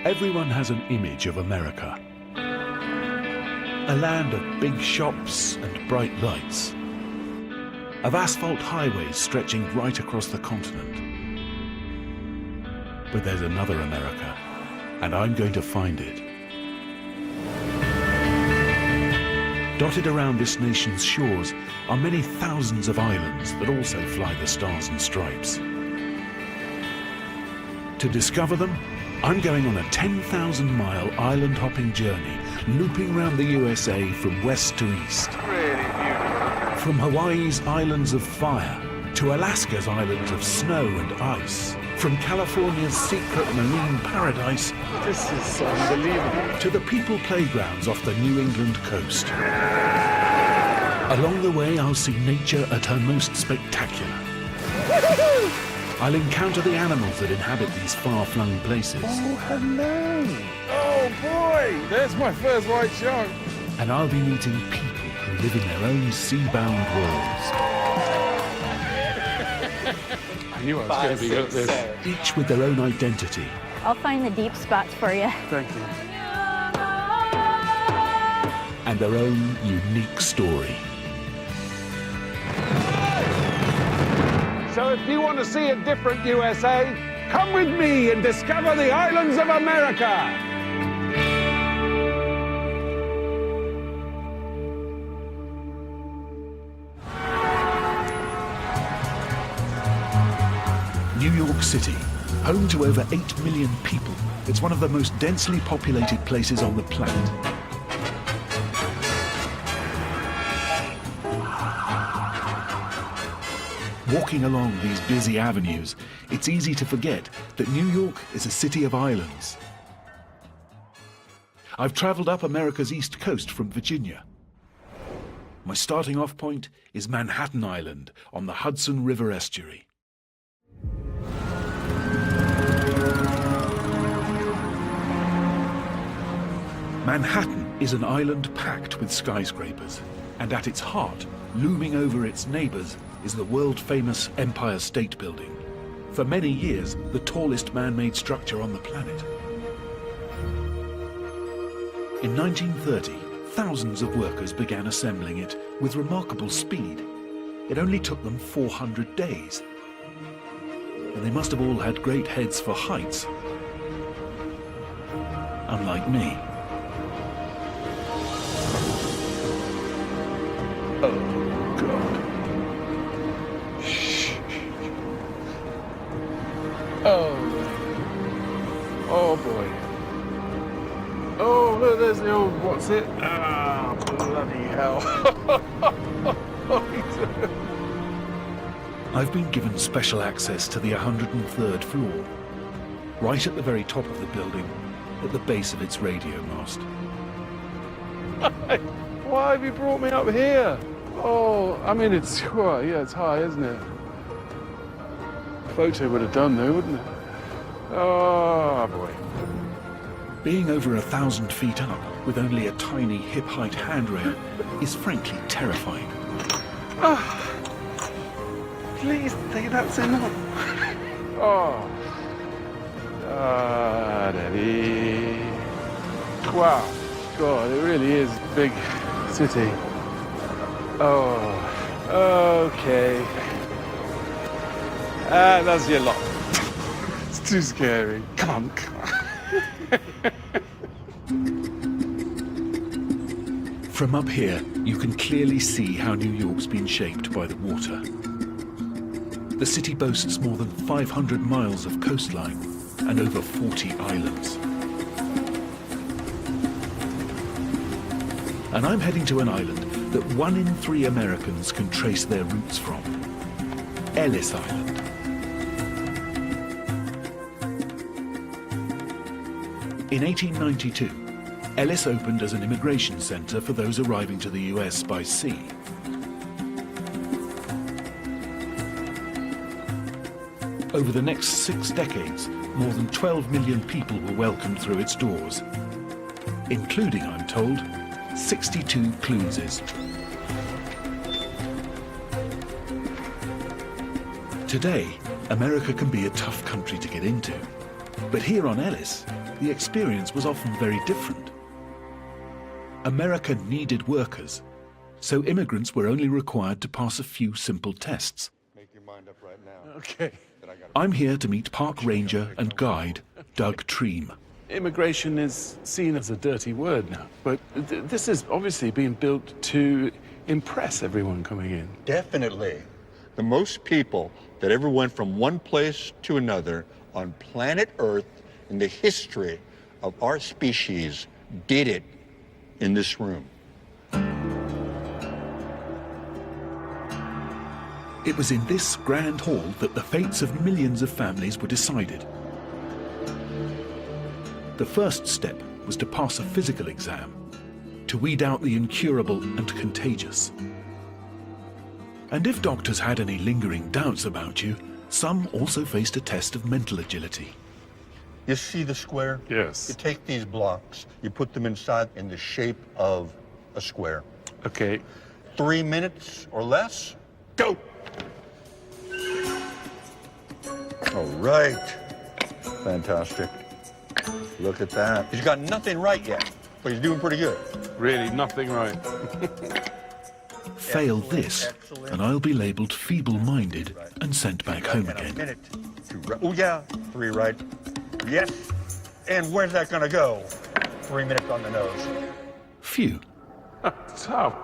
Everyone has an image of America. A land of big shops and bright lights. Of asphalt highways stretching right across the continent. But there's another America, and I'm going to find it. Dotted around this nation's shores are many thousands of islands that also fly the stars and stripes. To discover them, I'm going on a 10,000-mile island-hopping journey, looping around the USA from west to east. Really beautiful. From Hawaii's islands of fire to Alaska's islands of snow and ice. From California's secret marine paradise This is unbelievable. to the people playgrounds off the New England coast. Along the way, I'll see nature at her most spectacular. I'll encounter the animals that inhabit these far-flung places. Oh, hello. Oh, boy. There's my first white shark. And I'll be meeting people who live in their own sea-bound worlds. I knew I was going to be good at this. Each with their own identity. I'll find the deep spots for you. Thank you. And their own unique story. So if you want to see a different USA, come with me and discover the islands of America. New York City, home to over 8 million people. It's one of the most densely populated places on the planet. Walking along these busy avenues, it's easy to forget that New York is a city of islands. I've traveled up America's east coast from Virginia. My starting off point is Manhatten Island on the Hudson River estuary. Manhattan is an island packed with skyscrapers, and at its heart, looming over its neighbors, is the world-famous Empire State Building. For many years, the tallest man-made structure on the planet. In 1930, thousands of workers began assembling it with remarkable speed. It only took them 400 days. And they must have all had great heads for heights. Unlike me. Oh, God. Shh. Oh. Oh, boy. Oh, look, there's the old, what's it? Ah, bloody hell. I've been given special access to the 103rd floor, right at the very top of the building, at the base of its radio mast. Why have you brought me up here? Oh, I mean, it's, well, yeah, it's high, isn't it? Photo would have done, though, wouldn't it? Oh, boy. Being over 1,000 feet up with only a tiny hip-height handrail is frankly terrifying. Oh, please say that's enough. Oh. Ah, Daddy. Wow. God, it really is a big city. Oh, okay. That's your lot. It's too scary. Come on, come on. From up here, you can clearly see how New York's been shaped by the water. The city boasts more than 500 miles of coastline and over 40 islands. And I'm heading to an island that 1 in 3 Americans can trace their roots from. Ellis Island. In 1892, Ellis opened as an immigration center for those arriving to the US by sea. Over the next 6 decades, more than 12 million people were welcomed through its doors, including, I'm told, 62 cruises. Today, America can be a tough country to get into. But here on Ellis, the experience was often very different. America needed workers, so immigrants were only required to pass a few simple tests. Make your mind up right now. Okay. I'm here to meet park ranger and guide Doug Treem. Immigration is seen as a dirty word now, but this is obviously being built to impress everyone coming in. Definitely. The most people that ever went from one place to another on planet Earth in the history of our species did it in this room. It was in this grand hall that the fates of millions of families were decided. The first step was to pass a physical exam, to weed out the incurable and contagious. And if doctors had any lingering doubts about you, some also faced a test of mental agility. You see the square? Yes. You take these blocks, you put them inside in the shape of a square. Okay. 3 minutes or less, go! All right. Fantastic. Look at that. He's got nothing right yet, but he's doing pretty good. Really, nothing right. Fail this, and I'll be labelled feeble-minded and sent back home And a again. minute. 2 right. Oh, yeah. 3 right. Yes. And where's that gonna go? 3 minutes on the nose. Phew. Tough.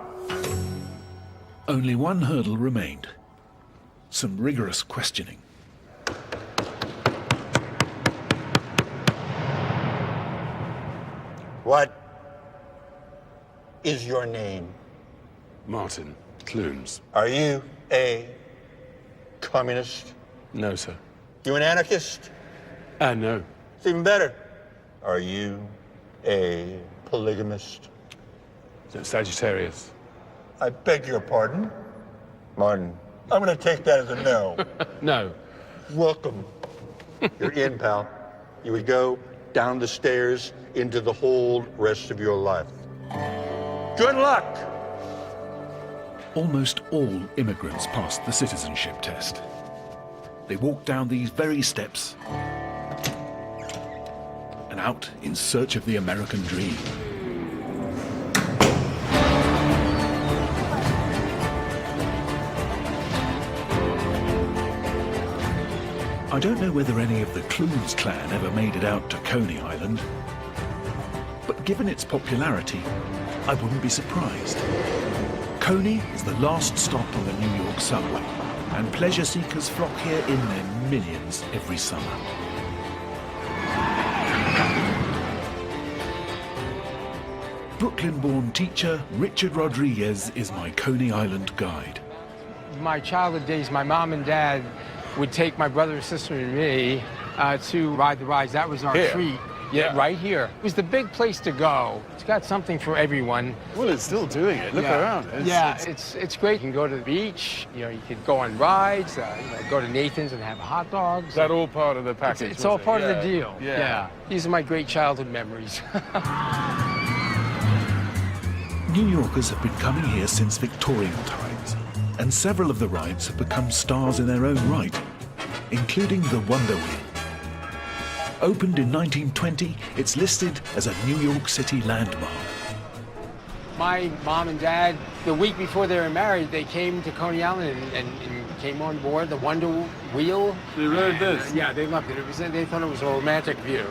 Only one hurdle remained. Some rigorous questioning. What is your name? Martin Clunes. Are you a communist? No, sir. You an anarchist? No. It's even better. Are you a polygamist? Sagittarius. I beg your pardon? Martin, I'm gonna take that as a no. No. Welcome. You're in, pal. You would go down the stairs into the whole rest of your life. Good luck! Almost all immigrants passed the citizenship test. They walked down these very steps and out in search of the American dream. I don't know whether any of the Clunes clan ever made it out to Coney Island, but given its popularity, I wouldn't be surprised. Coney is the last stop on the New York subway, and pleasure seekers flock here in their millions every summer. Brooklyn-born teacher Richard Rodriguez is my Coney Island guide. My childhood days, my mom and dad would take my brother, sister, and me to ride the rides. That was our treat. Yeah, right here. It was the big place to go. It's got something for everyone. Well, it's still doing it. Look around. It's great. You can go to the beach. You know, you can go on rides. Go to Nathan's and have hot dogs. Is that all part of the package? It's all part of the deal. Yeah. These are my great childhood memories. New Yorkers have been coming here since Victorian times, and several of the rides have become stars in their own right, including the Wonder Wheel. Opened in 1920, it's listed as a New York City landmark. My mom and dad, the week before they were married, they came to Coney Island and came on board the Wonder Wheel. They rode this? Yeah, they loved it. They thought it was a romantic view.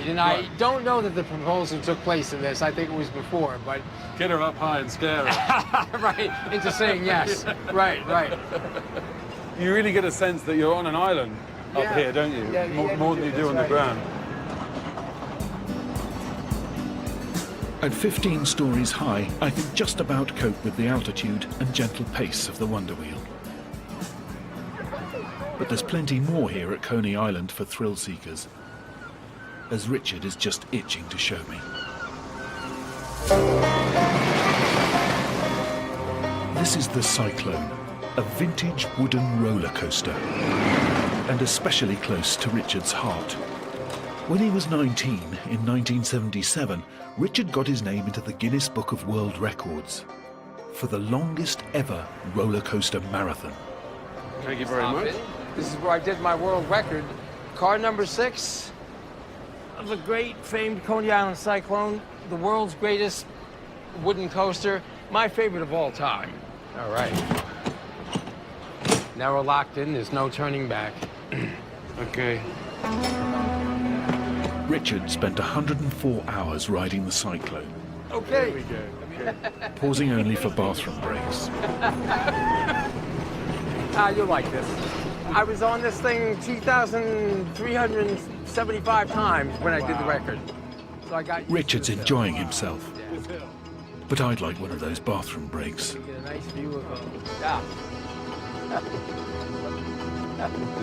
And I don't know that the proposal took place in this. I think it was before, but... Get her up high and scare her. Right, into saying yes. Right. You really get a sense that you're on an island up here, don't you? Yeah, more than you do on the ground. At 15 stories high, I can just about cope with the altitude and gentle pace of the Wonder Wheel. But there's plenty more here at Coney Island for thrill seekers, as Richard is just itching to show me. This is the Cyclone, a vintage wooden roller coaster, and especially close to Richard's heart. When he was 19 in 1977, Richard got his name into the Guinness Book of World Records for the longest ever roller coaster marathon. Thank you very much. This is where I did my world record. Car number 6. of the great famed Coney Island cyclone, the world's greatest wooden coaster, my favorite of all time. All right. Now we're locked in, there's no turning back. Okay. Richard spent 104 hours riding the cyclone, Okay. Here we go. Okay. pausing only for bathroom breaks. You'll like this. I was on this thing 2,375 times when I did the record. So I got used to Richard's this. enjoying himself, but I'd like one of those bathroom breaks. Get a nice view of yeah.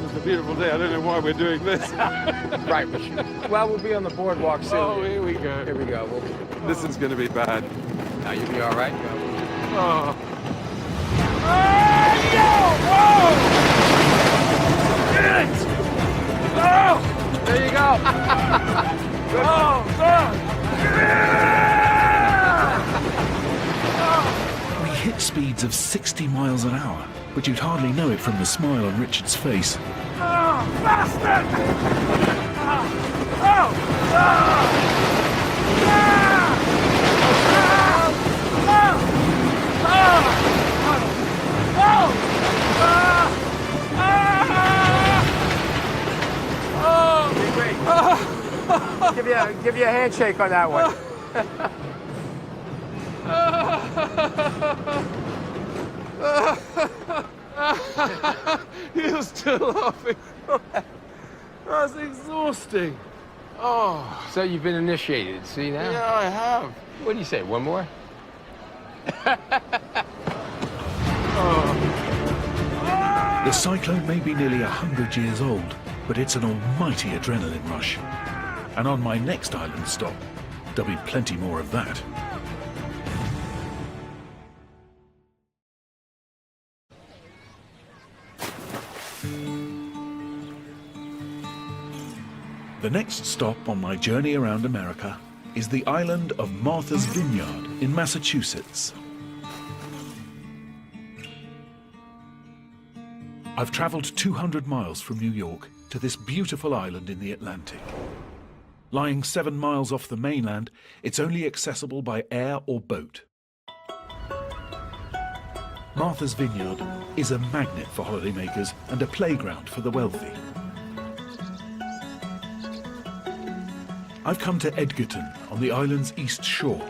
It's a beautiful day. I don't know why we're doing this. Right. Well, we'll be on the boardwalk soon. Oh, here we go. Here we go. This is going to be bad. Now you'll be all right. Oh. There you go. We hit speeds of 60 miles an hour, but you'd hardly know it from the smile on Richard's face. Give you a handshake on that one. You're still laughing. That's exhausting. Oh, So you've been initiated, see now? yeah, I have. What do you say, one more? The cyclone may be nearly 100 years old, but it's an almighty adrenaline rush. And on my next island stop, there'll be plenty more of that. The next stop on my journey around America is the island of Martha's Vineyard in Massachusetts. I've traveled 200 miles from New York to this beautiful island in the Atlantic. Lying 7 miles off the mainland, it's only accessible by air or boat. Martha's Vineyard is a magnet for holidaymakers and a playground for the wealthy. I've come to Edgerton on the island's east shore.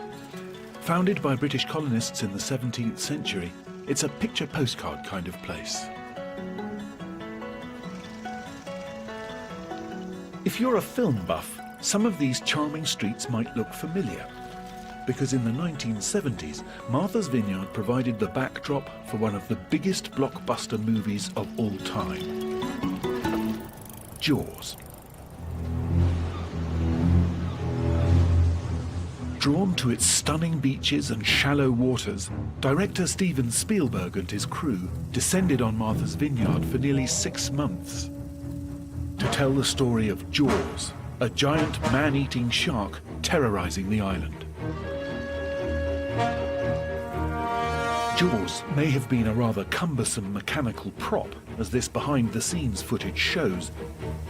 Founded by British colonists in the 17th century, it's a picture postcard kind of place. If you're a film buff, some of these charming streets might look familiar, because in the 1970s, Martha's Vineyard provided the backdrop for one of the biggest blockbuster movies of all time, Jaws. Drawn to its stunning beaches and shallow waters, director Steven Spielberg and his crew descended on Martha's Vineyard for nearly 6 months to tell the story of Jaws, a giant man-eating shark terrorizing the island. Jaws may have been a rather cumbersome mechanical prop, as this behind-the-scenes footage shows,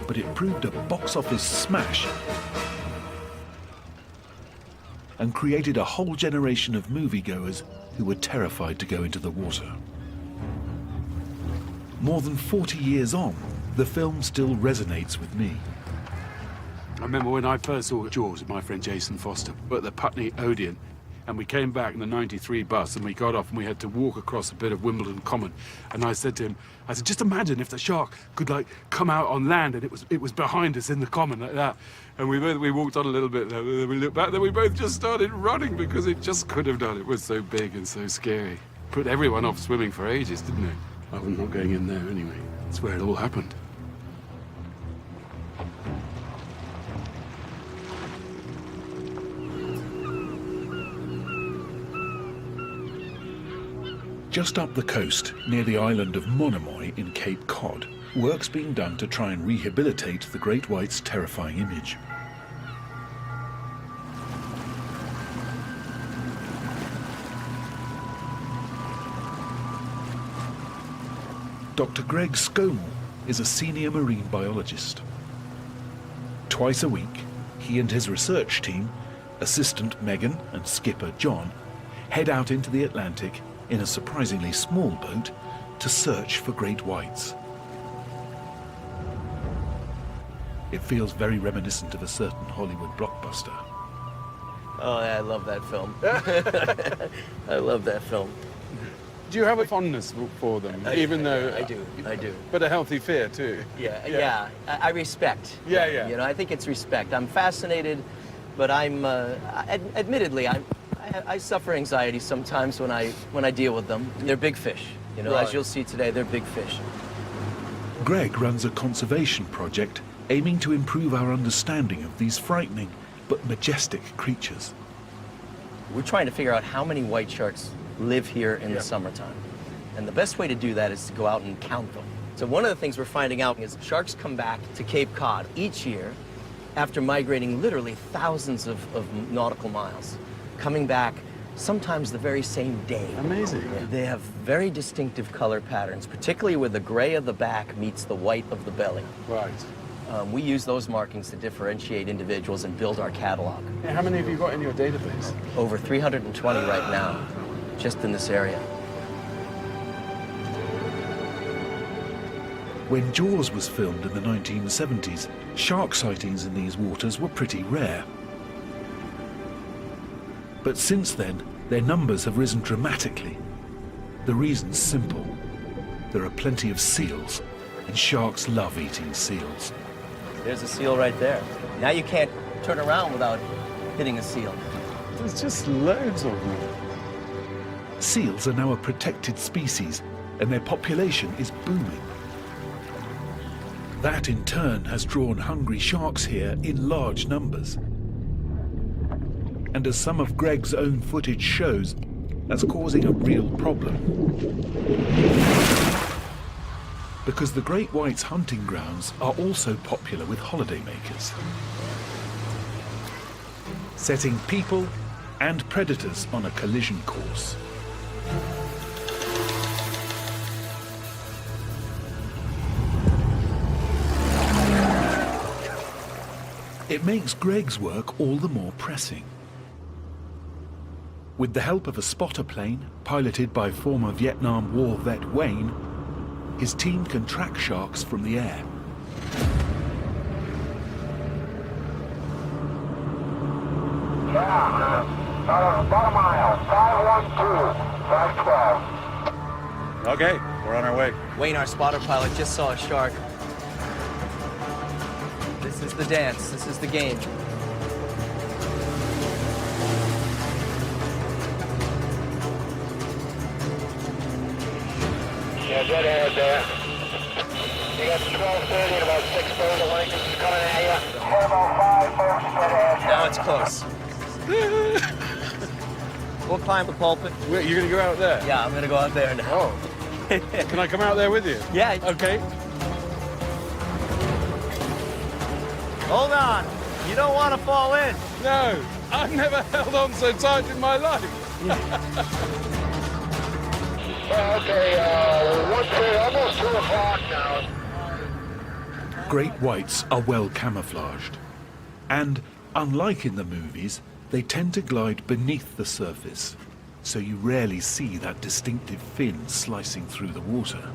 but it proved a box office smash and created a whole generation of moviegoers who were terrified to go into the water. More than 40 years on, the film still resonates with me. I remember when I first saw Jaws with my friend Jason Foster at the Putney Odeon, and we came back in the 93 bus and we got off and we had to walk across a bit of Wimbledon Common. And I said to him, just imagine if the shark could like come out on land and it was behind us in the common like that. And we walked on a little bit, and then we looked back, then we both just started running because it just could have done. It was so big and so scary. Put everyone off swimming for ages, didn't it? I'm not going in there anyway. That's where it all happened. Just up the coast, near the island of Monomoy in Cape Cod, work's being done to try and rehabilitate the great white's terrifying image. Dr. Greg Scomel is a senior marine biologist. Twice a week, he and his research team, assistant Megan and skipper John, head out into the Atlantic in a surprisingly small boat to search for great whites. It feels very reminiscent of a certain Hollywood blockbuster. Oh, I love that film. I love that film. Do you have a fondness for them, even though... I do. But a healthy fear, too. Yeah. I respect. Yeah. You know, I think it's respect. I'm fascinated, but I'm, admittedly, I suffer anxiety sometimes when I deal with them. They're big fish. You know, Right. as you'll see today, they're big fish. Greg runs a conservation project aiming to improve our understanding of these frightening but majestic creatures. We're trying to figure out how many white sharks live here in the summertime. And the best way to do that is to go out and count them. So one of the things we're finding out is sharks come back to Cape Cod each year after migrating literally thousands of nautical miles, coming back sometimes the very same day. Amazing. They have very distinctive color patterns, particularly where the gray of the back meets the white of the belly. Right. We use those markings to differentiate individuals and build our catalog. Yeah, how many have you got in your database? Over 320 right now, just in this area. When Jaws was filmed in the 1970s, shark sightings in these waters were pretty rare. But since then, their numbers have risen dramatically. The reason's simple. There are plenty of seals, and sharks love eating seals. There's a seal right there. Now you can't turn around without hitting a seal. There's just loads of them. Seals are now a protected species, and their population is booming. That in turn has drawn hungry sharks here in large numbers. And as some of Greg's own footage shows, that's causing a real problem. Because the great white's hunting grounds are also popular with holidaymakers, setting people and predators on a collision course. It makes Greg's work all the more pressing. With the help of a spotter plane, piloted by former Vietnam War vet Wayne, his team can track sharks from the air. About a mile, 512, 512. Okay, we're on our way. Wayne, our spotter pilot, just saw a shark. This is the dance. This is the game. Yeah, dead ahead there. You got 1230 and about 6 boats of length coming at you. 705 boats dead ahead. Now it's close. We'll climb the pulpit. Wait, you're going to go out there? Yeah, I'm gonna go out there now. Oh. Can I come out there with you? Yeah. Okay. Hold on. You don't want to fall in. No, I've never held on so tight in my life. Okay, 1:30, almost 2 o'clock now. Great whites are well camouflaged. And, unlike in the movies, they tend to glide beneath the surface, so you rarely see that distinctive fin slicing through the water.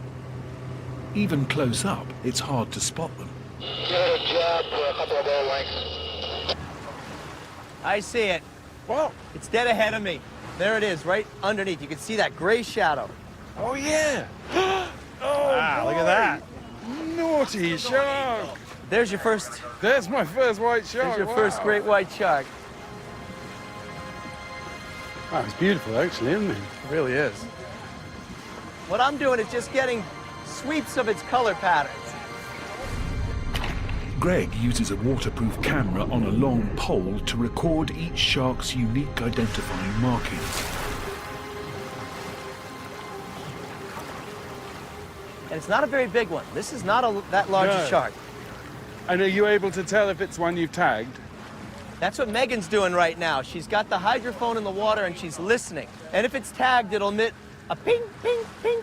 Even close up, it's hard to spot them. Give it a jab for a couple of boat lengths. I see it. What? It's dead ahead of me. There it is, right underneath. You can see that gray shadow. Oh, yeah. Look at that. Naughty shark. There's your first. There's my first white shark. There's your first great white shark. Wow, it's beautiful, actually, isn't it? It really is. What I'm doing is just getting sweeps of its color patterns. Greg uses a waterproof camera on a long pole to record each shark's unique identifying markings. And it's not a very big one. This is not that large a No. shark. And are you able to tell if it's one you've tagged? That's what Megan's doing right now. She's got the hydrophone in the water and she's listening. And if it's tagged, it'll emit a ping, ping, ping.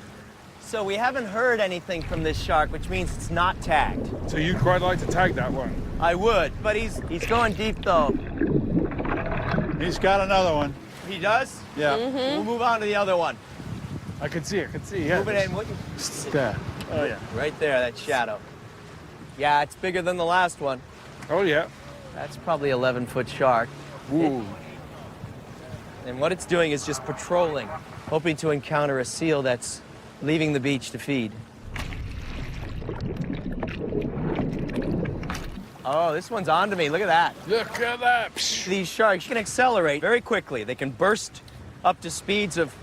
So we haven't heard anything from this shark, which means it's not tagged. So you'd quite like to tag that one? I would, but he's going deep though. He's got another one. He does? Yeah. We'll move on to the other one. I can see, yeah. Move it in. There. Oh, yeah. Right there, that shadow. Yeah, it's bigger than the last one. Oh, yeah. That's probably 11-foot shark. Ooh. And what it's doing is just patrolling, hoping to encounter a seal that's leaving the beach to feed. Oh, this one's on to me. Look at that. Look at that. These sharks can accelerate very quickly. They can burst up to speeds of,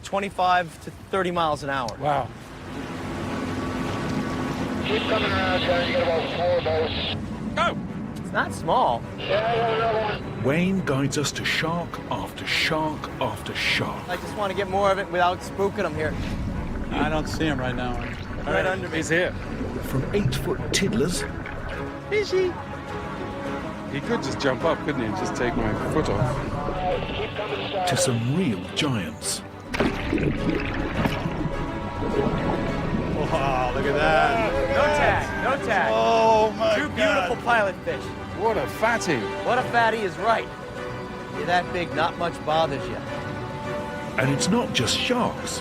25 to 30 miles an hour. Wow. Keep coming around, John. You got about 4 boats. Oh! It's not small. Yeah, I got another one. Wayne guides us to shark after shark after shark. I just want to get more of it without spooking them here. I don't see him right now. Right under me. He's here. From 8-foot tiddlers Fishy. He could just jump up, couldn't he, and just take my foot off. Keep coming, Star. to some real giants. Wow, look at that. No tag, no tag. Oh, my Two God. beautiful pilot fish. What a fatty. What a fatty is right. You're that big, not much bothers you. And it's not just sharks.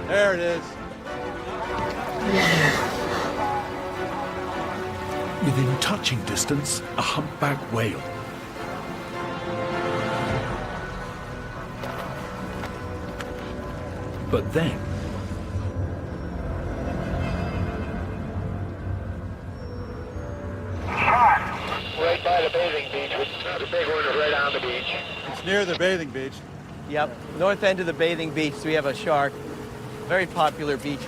There it is. Within touching distance, a humpback whale. But then, Right by the bathing beach. The big one is right on the beach. It's near the bathing beach. Yep, north end of the bathing beach, we have a shark. Very popular beach.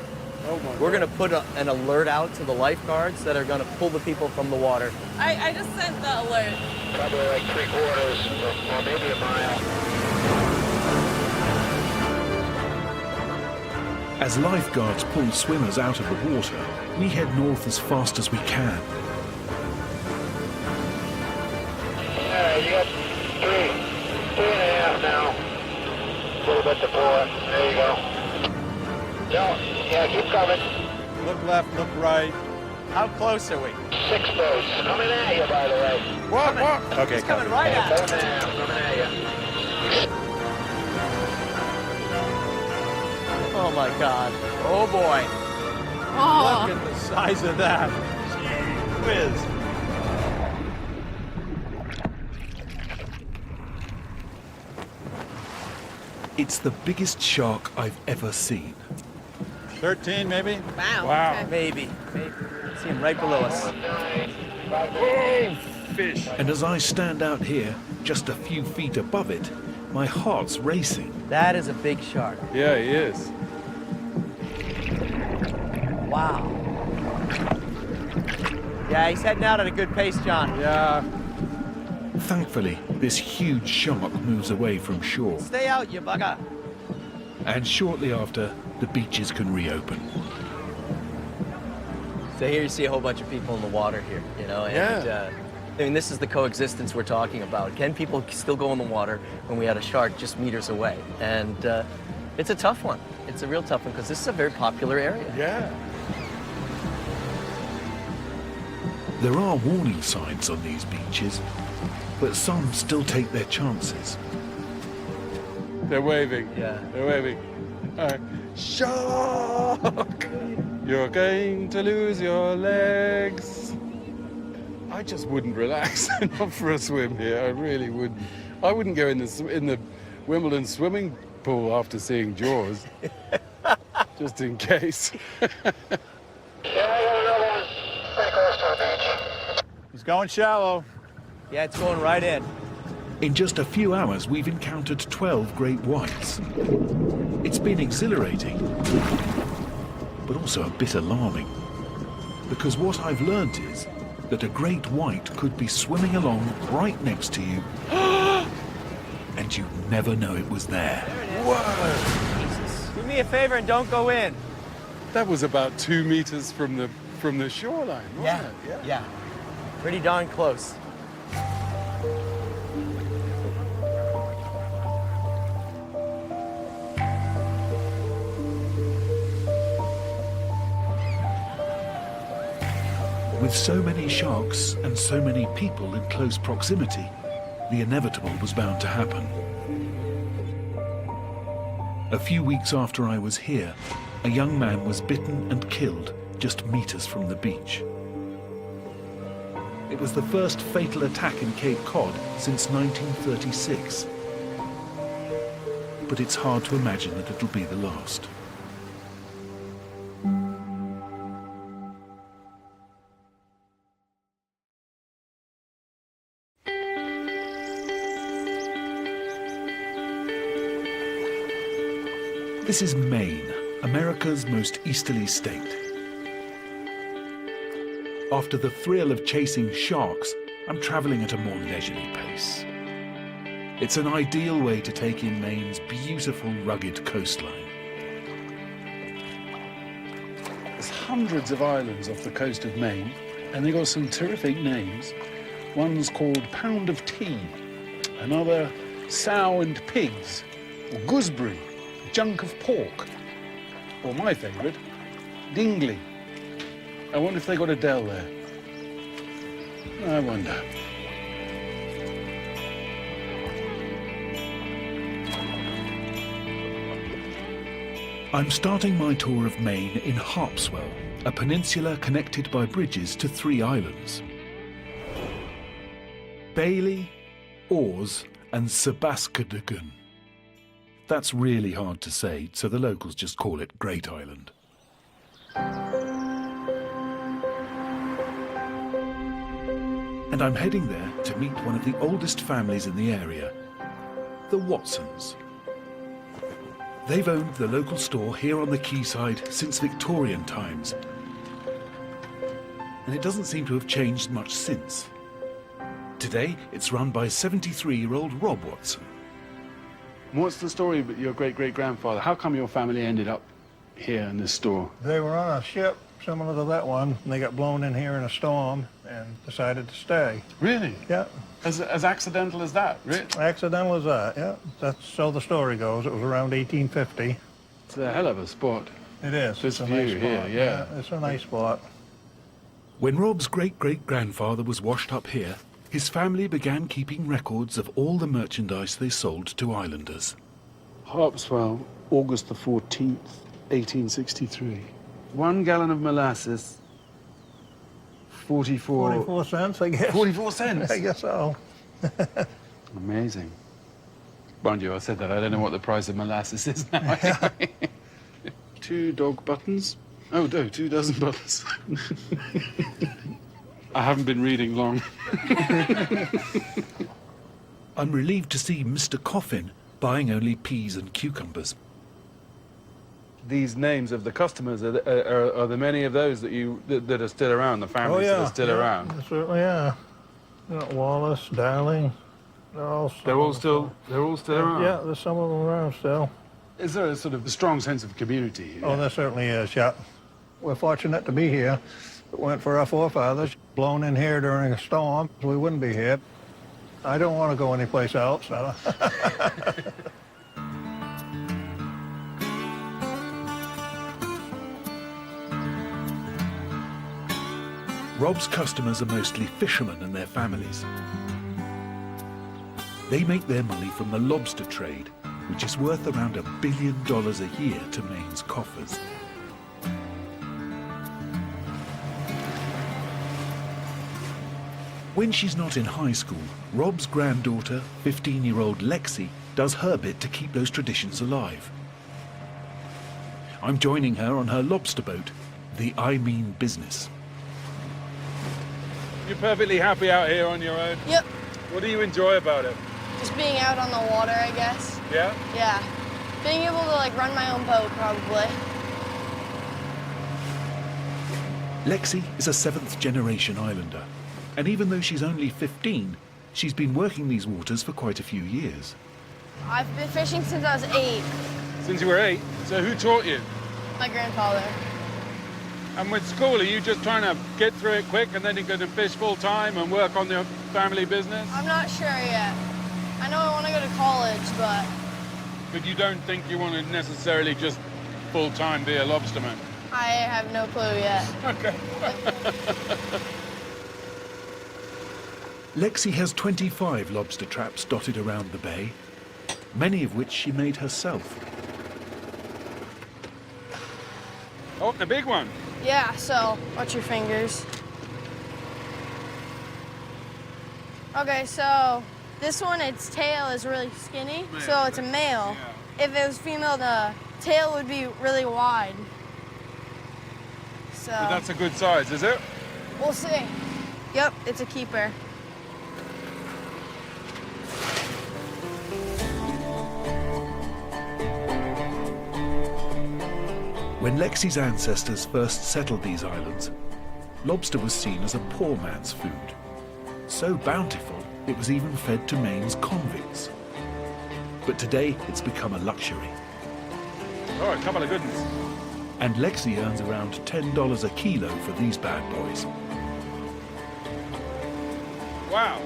Oh my We're gonna put an alert out to the lifeguards that are gonna pull the people from the water. I just sent the alert. Probably like 3/4 or maybe a mile. as lifeguards pull swimmers out of the water, we head north as fast as we can. You got 3.5 now. A little bit to 4. There you go. No, yeah, keep coming. Look left, look right. How close are we? 6 boats coming at you, by the way. What? Okay, It's coming right Yeah, at us. 4.5 coming at you. Oh my God. Oh boy. Oh, Look at the size of that. Gee whiz. It's the biggest shark I've ever seen. 13, maybe? wow. Wow. Okay. Maybe. See him right below us. Oh, fish. And as I stand out here, just a few feet above it, my heart's racing. That is a big shark. Yeah, he is. Wow. Yeah, he's heading out at a good pace, John. Yeah. Thankfully, this huge shark moves away from shore, Stay out, you bugger. and shortly after, the beaches can reopen. So here you see a whole bunch of people in the water here, and Yeah. I mean, this is the coexistence we're talking about. Can people still go in the water when we had a shark just meters away? And it's a tough one. It's a real tough one because this is a very popular area. Yeah. There are warning signs on these beaches, but some still take their chances. They're waving. Yeah. They're waving. Shark! You're going to lose your legs. I just wouldn't relax enough for a swim here. I really wouldn't. I wouldn't go in the Wimbledon swimming pool after seeing Jaws, just in case. Yeah, I got another one. Pretty close to the beach. He's going shallow. Yeah, it's going right in. In just a few hours, we've encountered 12 great whites. It's been exhilarating, but also a bit alarming. Because what I've learnt is that a great white could be swimming along right next to you, and you'd never know it was there. Whoa. Do me a favor and don't go in. That was about 2 meters from the shoreline, wasn't it? Yeah. Pretty darn close. With so many sharks and so many people in close proximity, the inevitable was bound to happen. A few weeks after I was here, a young man was bitten and killed just meters from the beach. It was the first fatal attack in Cape Cod since 1936. But it's hard to imagine that it'll be the last. This is Maine, America's most easterly state. After the thrill of chasing sharks, I'm traveling at a more leisurely pace. It's an ideal way to take in Maine's beautiful, rugged coastline. There's hundreds of islands off the coast of Maine, and they've got some terrific names. One's called Pound of Tea, another Sow and Pigs, or Gooseberry, Junk of Pork, or my favourite, Dingley. I wonder if they got a Dell there. I wonder. I'm starting my tour of Maine in Harpswell, a peninsula connected by bridges to 3 islands: Bailey, Oars, and Sebaskadigan. That's really hard to say, so the locals just call it Great Island. And I'm heading there to meet one of the oldest families in the area, the Watsons. They've owned the local store here on the quayside since Victorian times, and it doesn't seem to have changed much since. Today, it's run by 73-year-old Rob Watson. What's the story with your great-great-grandfather? How come your family ended up here in this store? They were on a ship similar to that one, and they got blown in here in a storm and decided to stay. Really? Yeah. As accidental as that, really? Accidental as that, yeah. That's so the story goes. It was around 1850. It's a hell of a spot. It is. This It's a view nice here, spot. yeah. It's a nice spot. When Rob's great-great-grandfather was washed up here, his family began keeping records of all the merchandise they sold to islanders. Harpswell, August the 14th, 1863. 1 gallon of molasses, 44 cents, I guess. 44 cents? I guess so. Amazing. Mind you, I said that. I don't know what the price of molasses is now. Anyway. 2 dog buttons. Oh, no, 2 dozen buttons. I haven't been reading long. I'm relieved to see Mr. Coffin buying only peas and cucumbers. These names of the customers, are there many of those that are still around, the families that are still around? They certainly are. You know, Wallace, Darling, they're all still around? Yeah, there's some of them around still. Is there a sort of a strong sense of community here? Oh, there certainly is, yeah. We're fortunate to be here. If it weren't for our forefathers blown in here during a storm, we wouldn't be here. I don't want to go anyplace else. Rob's customers are mostly fishermen and their families. They make their money from the lobster trade, which is worth around $1 billion a year to Maine's coffers. When she's not in high school, Rob's granddaughter, 15-year-old Lexi, does her bit to keep those traditions alive. I'm joining her on her lobster boat, the I Mean Business. You're perfectly happy out here on your own? Yep. What do you enjoy about it? Just being out on the water, I guess. Yeah? Yeah. Being able to, like, run my own boat, probably. Lexi is a 7th-generation islander, and even though she's only 15, she's been working these waters for quite a few years. I've been fishing since I was 8. Since you were 8? So who taught you? My grandfather. And with school, are you just trying to get through it quick and then you're going to fish full-time and work on your family business? I'm not sure yet. I know I want to go to college, but... But you don't think you want to necessarily just full-time be a lobsterman? I have no clue yet. Okay. Lexi has 25 lobster traps dotted around the bay, many of which she made herself. Oh, the big one. Yeah, so watch your fingers. Okay, so this one, its tail is really skinny, so it's a male. Yeah. If it was female, the tail would be really wide. So But that's a good size, is it? we'll see. Yep, it's a keeper. When Lexi's ancestors first settled these islands, lobster was seen as a poor man's food. So bountiful, it was even fed to Maine's convicts. But today, it's become a luxury. Oh, a couple of good ones. And Lexi earns around $10 a kilo for these bad boys. Wow.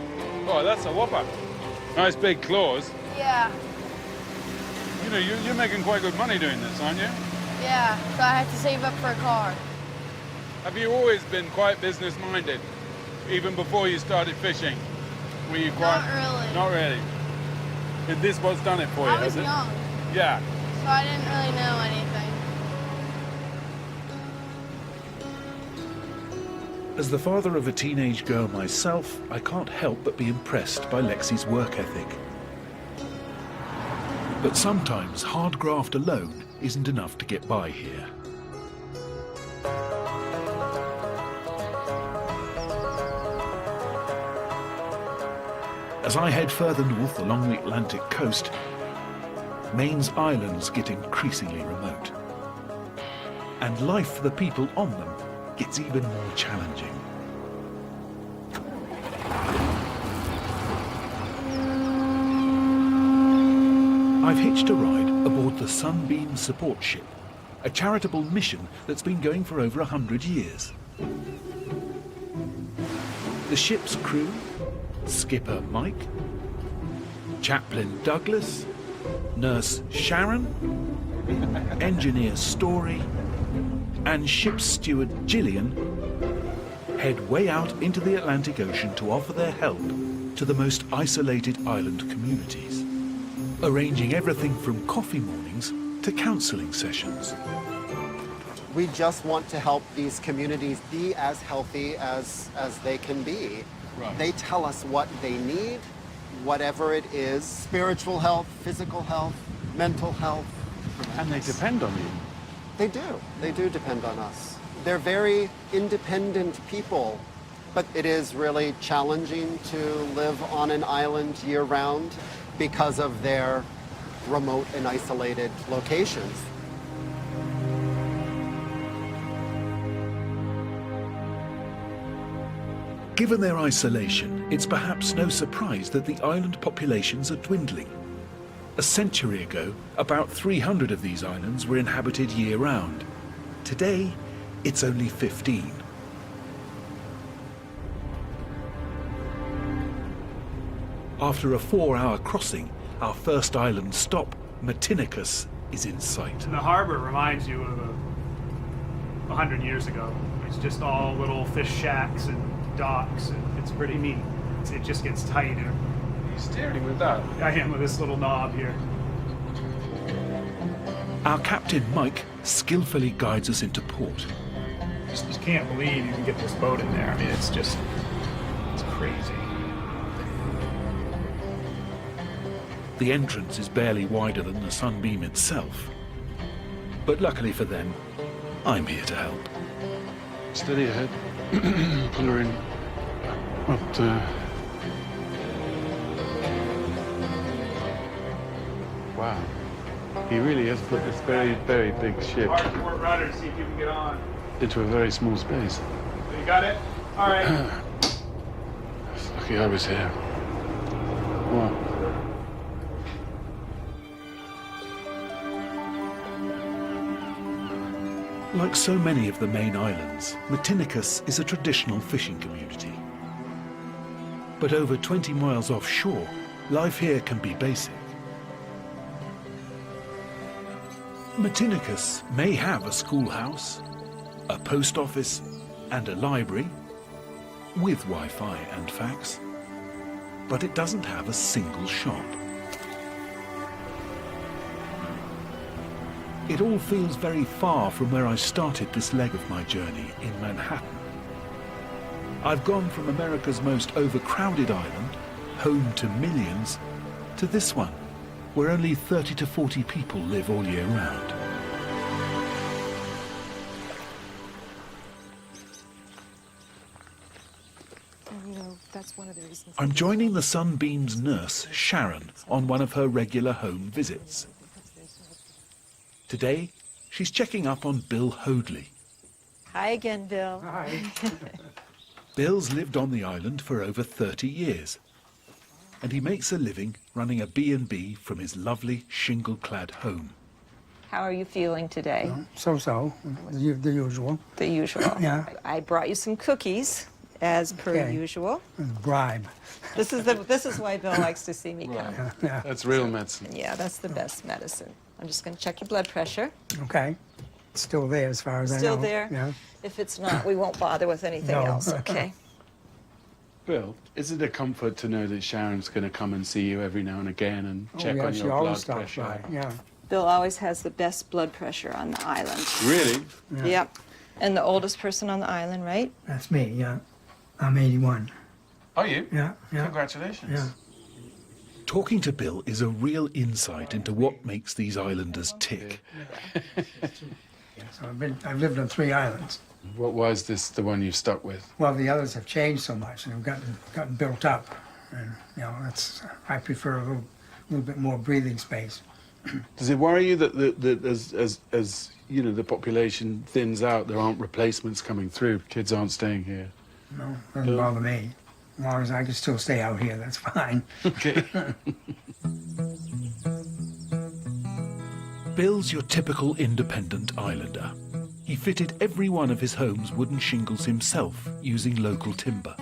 Oh, that's a whopper. Nice big claws. Yeah, You know, you're making quite good money doing this, aren't you? yeah, so I had to save up for a car. Have you always been quite business-minded, even before you started fishing? Were you quite? Not really. Not really. But this was done it for you, I was has it? young, Yeah. so I didn't really know anything. As the father of a teenage girl myself, I can't help but be impressed by Lexi's work ethic. But sometimes hard graft alone isn't enough to get by here. As I head further north along the Atlantic coast, Maine's islands get increasingly remote. And life for the people on them gets even more challenging. I've hitched a ride aboard the Sunbeam Support Ship, a charitable mission that's been going for over 100 years. The ship's crew, skipper Mike, chaplain Douglas, nurse Sharon, engineer Story, and ship steward Gillian head way out into the Atlantic Ocean to offer their help to the most isolated island communities, arranging everything from coffee mornings to counseling sessions. We just want to help these communities be as healthy as they can be. Right. They tell us what they need, whatever it is, spiritual health, physical health, mental health. And they depend on you. They do depend on us. They're very independent people, but it is really challenging to live on an island year-round because of their remote and isolated locations. Given their isolation, it's perhaps no surprise that the island populations are dwindling. A century ago, about 300 of these islands were inhabited year-round. Today, it's only 15. After a 4-hour crossing, our first island stop, Matinicus, is in sight. The harbor reminds you of 100 years ago. It's just all little fish shacks and docks, and it's pretty neat. It just gets tighter. Are you steering with that? I am with this little knob here. Our captain, Mike, skillfully guides us into port. Just can't believe you can get this boat in there. I mean, it's crazy. The entrance is barely wider than the Sunbeam itself. But luckily for them, I'm here to help. Steady ahead. Pull her in. Up Wow. He really has put this very, very big ship Hard port rudder, see if you can get on. into a very small space. So you got it? All right. Lucky I was here. Wow. Like so many of the main islands, Matinicus is a traditional fishing community. But over 20 miles offshore, life here can be basic. Matinicus may have a schoolhouse, a post office, and a library, with Wi-Fi and fax. but it doesn't have a single shop. It all feels very far from where I started this leg of my journey in Manhattan. I've gone from America's most overcrowded island, home to millions, to this one, where only 30 to 40 people live all year round. I'm joining the Sunbeam's nurse, Sharon, on one of her regular home visits. Today, she's checking up on Bill Hoadley. Hi again, Bill. Hi. Bill's lived on the island for over 30 years, and he makes a living running a B&B from his lovely shingle-clad home. How are you feeling today? So-so, the usual. The usual. Yeah. I brought you some cookies, as per usual. Bribe. This is why Bill likes to see me come. Yeah. That's real medicine. Yeah, that's the best medicine. I'm just going to check your blood pressure. Okay. It's still there as far as I know. Still there? Yeah. If it's not, we won't bother with anything else, okay? Bill, is it a comfort to know that Sharon's going to come and see you every now and again and check on she your always blood stops pressure? by. Yeah. Bill always has the best blood pressure on the island. Really? Yeah. Yep. And the oldest person on the island, right? That's me, yeah. I'm 81. Are you? Yeah, yeah. Congratulations. Yeah. Talking to Bill is a real insight into what makes these islanders tick. So I've lived on 3 islands. Why is this the one you've stuck with? Well, the others have changed so much and have gotten built up. And, I prefer a little bit more breathing space. Does it worry you that as you know, the population thins out, there aren't replacements coming through? Kids aren't staying here? No, doesn't bother me. As long as I can still stay out here, that's fine. Okay. Bill's your typical independent islander. He fitted every one of his home's wooden shingles himself, using local timber.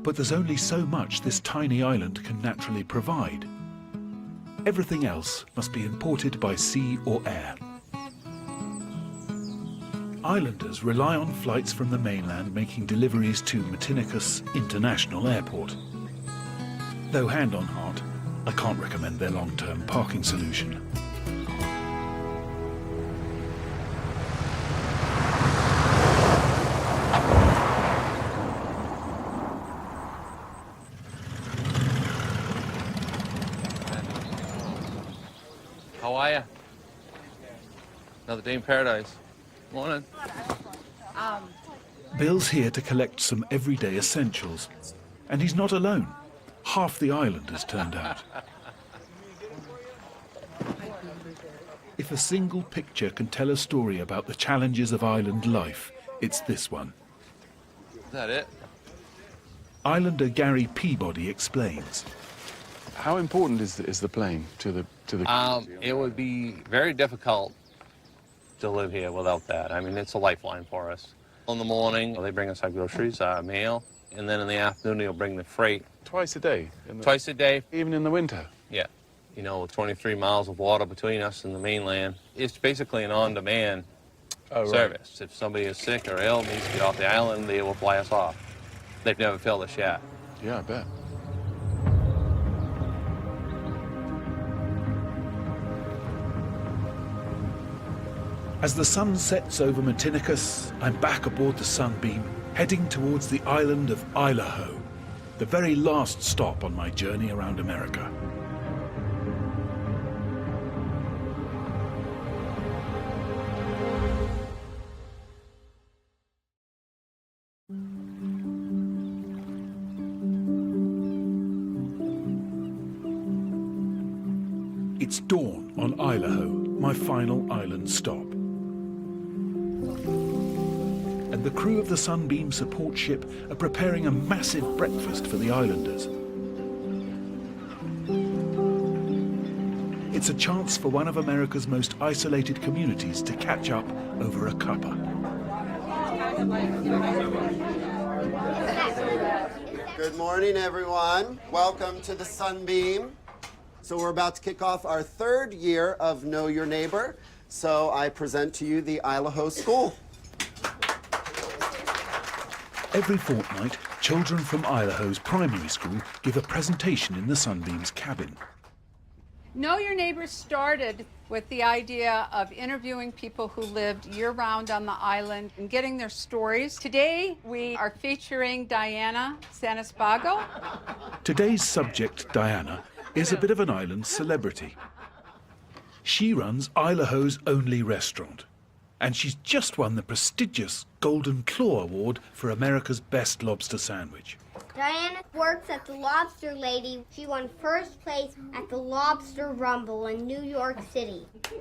But there's only so much this tiny island can naturally provide. Everything else must be imported by sea or air. Islanders rely on flights from the mainland making deliveries to Matinicus International Airport. Though hand on heart, I can't recommend their long-term parking solution. How are you? Another day in paradise. Morning. Bill's here to collect some everyday essentials, and he's not alone. Half the island has turned out. If a single picture can tell a story about the challenges of island life, it's this one. Is that it? Islander Gary Peabody explains. How important is the plane to the It would be very difficult to live here without that. I mean, it's a lifeline for us. In the morning, they bring us our groceries, our mail, and then in the afternoon, they'll bring the freight. Twice a day? Twice a day. Even in the winter? Yeah. You know, with 23 miles of water between us and the mainland, it's basically an on-demand service. If somebody is sick or ill, needs to get off the island, they will fly us off. They've never failed us yet. Yeah, I bet. As the sun sets over Matinicus, I'm back aboard the Sunbeam, heading towards the island of Idaho, the very last stop on my journey around America. It's dawn on Idaho, my final island stop. And the crew of the Sunbeam support ship are preparing a massive breakfast for the islanders. It's a chance for one of America's most isolated communities to catch up over a cuppa. Good morning, everyone. Welcome to the Sunbeam. So we're about to kick off our 3rd year of Know Your Neighbor. So I present to you the Idaho School. Every fortnight, children from Idaho's primary school give a presentation in the Sunbeam's cabin. Know Your Neighbors started with the idea of interviewing people who lived year-round on the island and getting their stories. Today, we are featuring Diana Sanisbago. Today's subject, Diana, is a bit of an island celebrity. She runs Idaho's only restaurant, and she's just won the prestigious Golden Claw Award for America's Best Lobster Sandwich. Diana works at the Lobster Lady. She won first place at the Lobster Rumble in New York City. If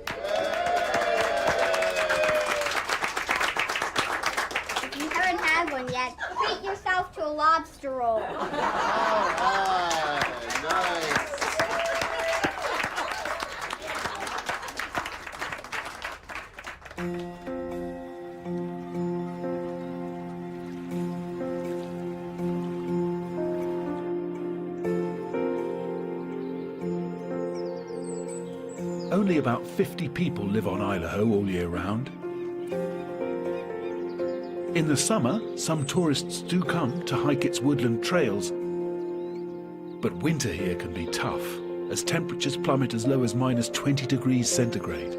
you haven't had one yet, treat yourself to a lobster roll. Nice. Only about 50 people live on Idaho all year round. In the summer, some tourists do come to hike its woodland trails, but winter here can be tough, as temperatures plummet as low as minus 20 degrees centigrade.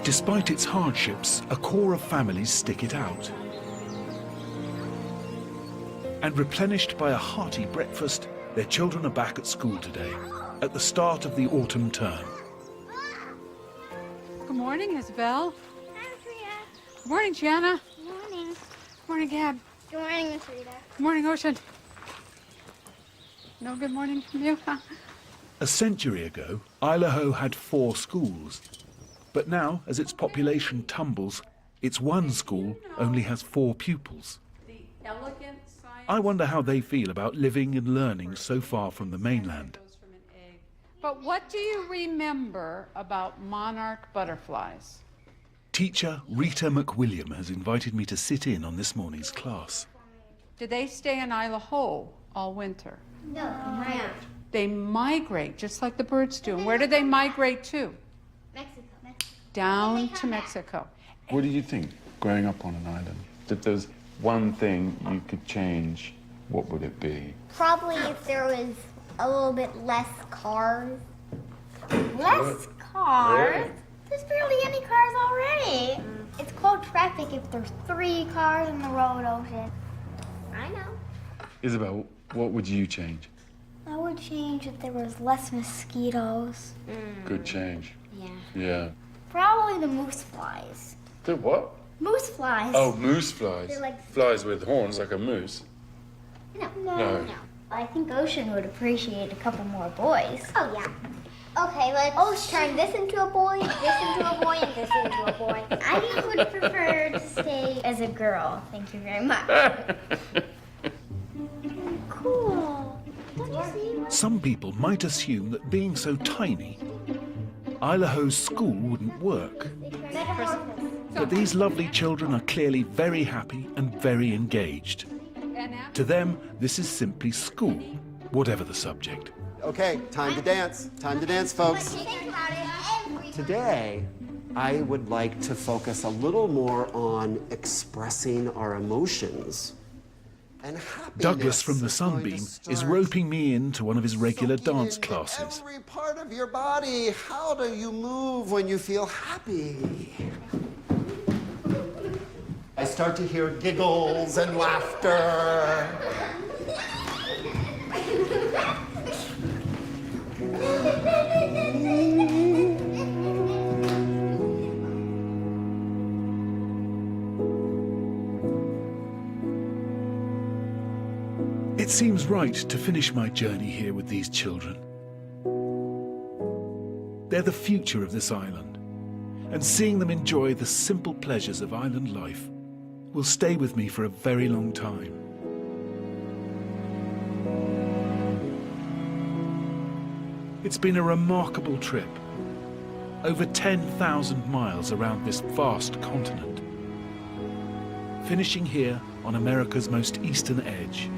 Despite its hardships, a core of families stick it out. And replenished by a hearty breakfast, their children are back at school today, at the start of the autumn term. Good morning, Isabel. Hi, Rita. Good morning, Gianna. Good morning. Good morning, Gab. Good morning, Miss Rita. Good morning, Ocean. No good morning from you, huh? A century ago, Idaho had 4 schools. But now, as its population tumbles, its one school only has 4 pupils. The elegant science. I wonder how they feel about living and learning so far from the mainland. But what do you remember about monarch butterflies? Teacher Rita McWilliam has invited me to sit in on this morning's class. Do they stay in Idaho all winter? No, Maya. They migrate, just like the birds do. And where do they migrate to? Mexico. Down to Mexico. What do you think, growing up on an island? If there's one thing you could change, what would it be? Probably if there was a little bit less cars. Less cars? There's barely any cars already. It's called traffic if there's 3 cars on the road, Ocean. I know. Isabel, what would you change? I would change if there was less mosquitoes. Good change. Yeah. Yeah. Probably the moose flies. The what? Moose flies. Oh, moose flies. They're like... Flies with horns like a moose. No. I think Ocean would appreciate a couple more boys. Oh, yeah. Okay, let's turn this into a boy, this into a boy, and this into a boy. I would prefer to stay as a girl. Thank you very much. Cool. Don't you see? Some people might assume that being so tiny, Idaho's school wouldn't work. But these lovely children are clearly very happy and very engaged. To them, this is simply school, whatever the subject. Okay, time to dance. Time to dance, folks. Today, I would like to focus a little more on expressing our emotions. And Douglas from the Sunbeam is roping me into one of his regular dance classes. Every part of your body. How do you move when you feel happy? I start to hear giggles and laughter. It seems right to finish my journey here with these children. They're the future of this island, and seeing them enjoy the simple pleasures of island life will stay with me for a very long time. It's been a remarkable trip, over 10,000 miles around this vast continent, finishing here on America's most eastern edge.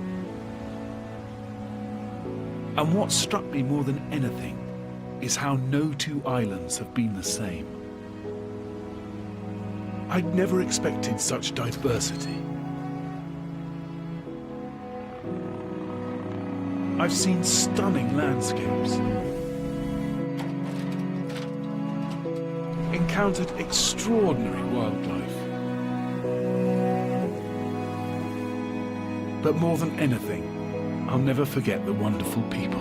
And what struck me more than anything is how no 2 islands have been the same. I'd never expected such diversity. I've seen stunning landscapes, encountered extraordinary wildlife, but more than anything, I'll never forget the wonderful people.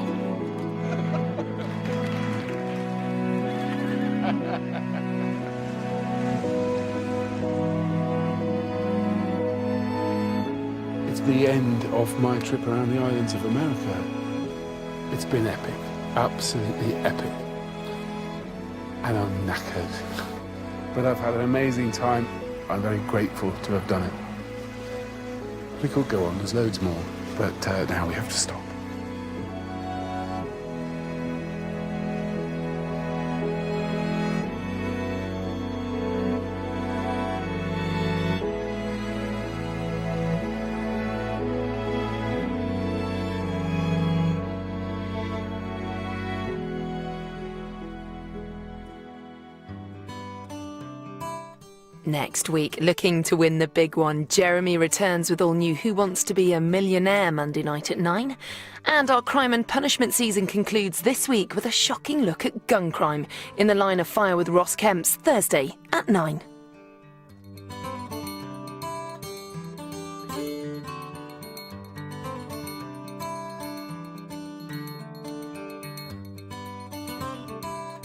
It's the end of my trip around the islands of America. It's been epic, absolutely epic. And I'm knackered. But I've had an amazing time. I'm very grateful to have done it. We could go on, there's loads more, but now we have to stop. Next week, looking to win the big one, Jeremy returns with all new Who Wants to Be a Millionaire Monday night at 9. And our crime and punishment season concludes this week with a shocking look at gun crime in the Line of Fire with Ross Kemps Thursday at 9.